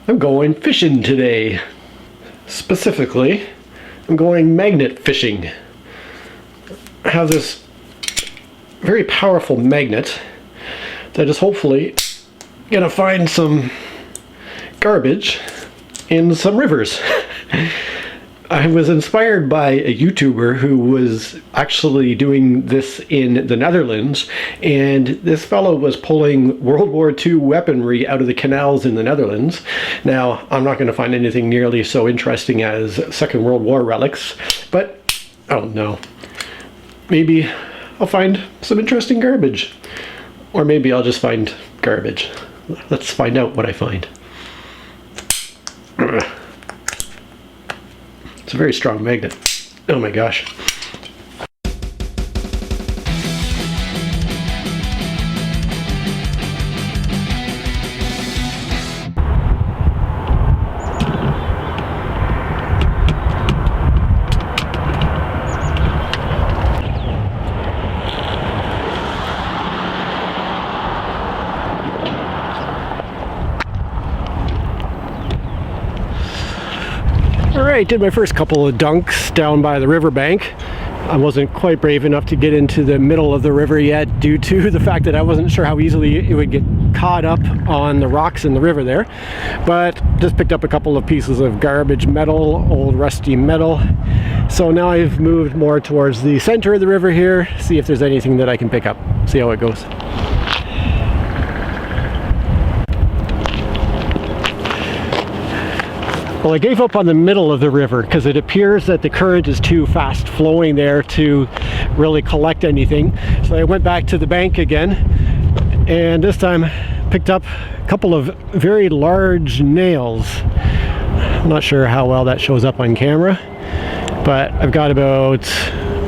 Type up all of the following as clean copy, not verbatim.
I'm going fishing today. Specifically, I'm going magnet fishing. I have this very powerful magnet that is hopefully gonna find some garbage in some rivers. I was inspired by a YouTuber who was actually doing this in the Netherlands, and this fellow was pulling World War II weaponry out of the canals in the Netherlands. Now, I'm not going to find anything nearly so interesting as Second World War relics, but I don't know. Maybe I'll find some interesting garbage. Or maybe I'll just find garbage. Let's find out what I find. It's a very strong magnet. Oh my gosh. Alright, did my first couple of dunks down by the riverbank. I wasn't quite brave enough to get into the middle of the river yet due to the fact that I wasn't sure how easily it would get caught up on the rocks in the river there. But just picked up a couple of pieces of garbage metal, old rusty metal. So now I've moved more towards the center of the river here, see if there's anything that I can pick up, see how it goes. Well, I gave up on the middle of the river because it appears that the current is too fast flowing there to really collect anything. So I went back to the bank again, and this time picked up a couple of very large nails. I'm not sure how well that shows up on camera, but I've got about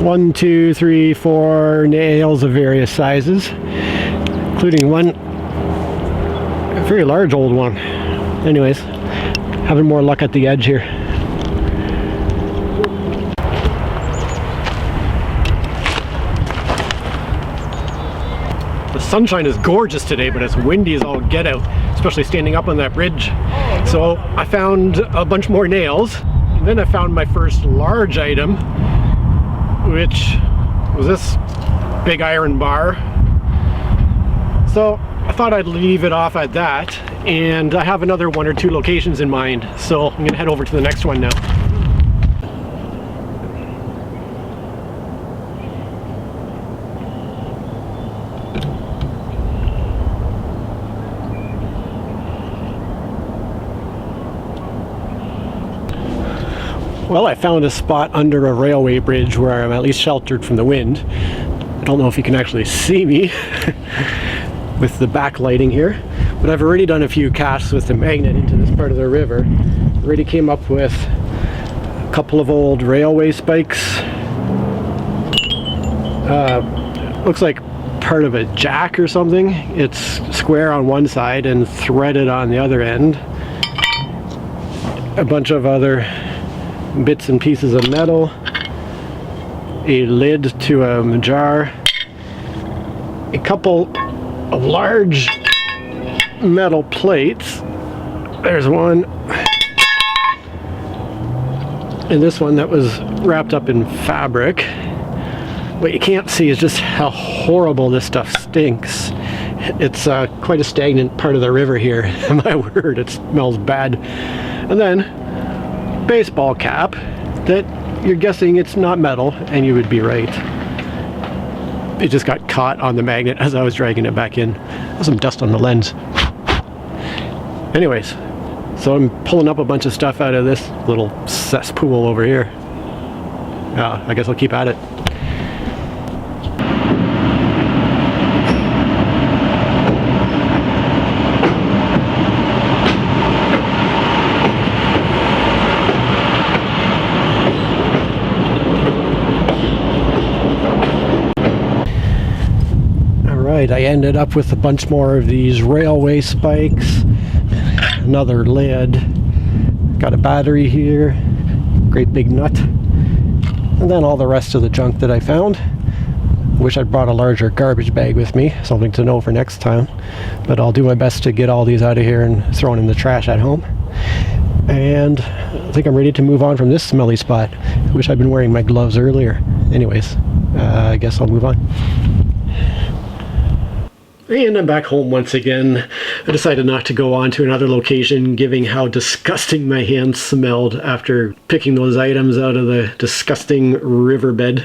1, 2, 3, 4 nails of various sizes, including one very large old one. Anyways, having more luck at the edge here. The sunshine is gorgeous today, but it's windy as all get out, especially standing up on that bridge. So I found a bunch more nails, and then I found my first large item, which was this big iron bar. So I thought I'd leave it off at that, and I have another 1 or 2 locations in mind, so I'm gonna head over to the next one now. Well, I found a spot under a railway bridge where I'm at least sheltered from the wind. I don't know if you can actually see me with the backlighting here, but I've already done a few casts with the magnet into this part of the river. Already came up with a couple of old railway spikes. Looks like part of a jack or something. It's square on one side and threaded on the other end. A bunch of other bits and pieces of metal. A lid to a jar. A couple of large metal plates. There's one, and this one that was wrapped up in fabric. What you can't see is just how horrible this stuff stinks. It's quite a stagnant part of the river here. My word, it smells bad. And then baseball cap that you're guessing it's not metal, and you would be right. It just got caught on the magnet as I was dragging it back in. There's some dust on the lens. Anyways, so I'm pulling up a bunch of stuff out of this little cesspool over here. I guess I'll keep at it. I ended up with a bunch more of these railway spikes, another lid, got a battery here, great big nut, and then all the rest of the junk that I found. Wish I'd brought a larger garbage bag with me, something to know for next time, but I'll do my best to get all these out of here and throw them in the trash at home. And I think I'm ready to move on from this smelly spot. I wish I'd been wearing my gloves earlier. Anyways, I guess I'll move on. And I'm back home once again. I decided not to go on to another location, given how disgusting my hands smelled after picking those items out of the disgusting riverbed.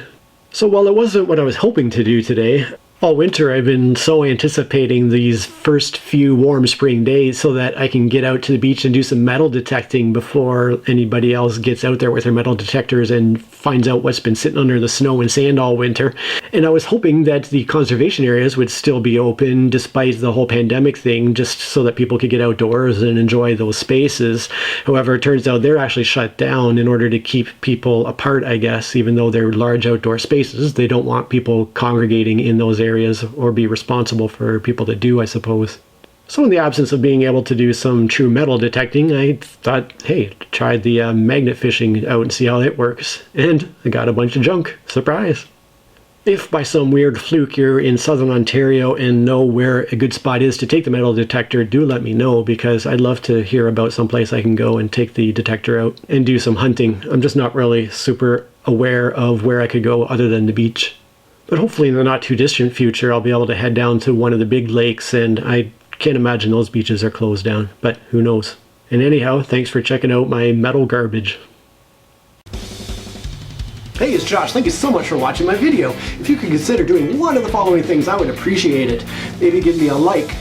So while it wasn't what I was hoping to do today, all winter I've been so anticipating these first few warm spring days so that I can get out to the beach and do some metal detecting before anybody else gets out there with their metal detectors and finds out what's been sitting under the snow and sand all winter. And I was hoping that the conservation areas would still be open despite the whole pandemic thing, just so that people could get outdoors and enjoy those spaces. However, it turns out they're actually shut down in order to keep people apart, I guess. Even though they're large outdoor spaces, they don't want people congregating in those areas or be responsible for people that do, I suppose. So in the absence of being able to do some true metal detecting, I thought, hey, try the magnet fishing out and see how it works. And I got a bunch of junk. Surprise! If by some weird fluke you're in southern Ontario and know where a good spot is to take the metal detector, do let me know, because I'd love to hear about someplace I can go and take the detector out and do some hunting. I'm just not really super aware of where I could go other than the beach. But hopefully in the not too distant future I'll be able to head down to one of the big lakes, and I can't imagine those beaches are closed down, but who knows. And anyhow, thanks for checking out my metal garbage. Hey, it's Josh. Thank you so much for watching my video. If you could consider doing one of the following things, I would appreciate it. Maybe give me a like.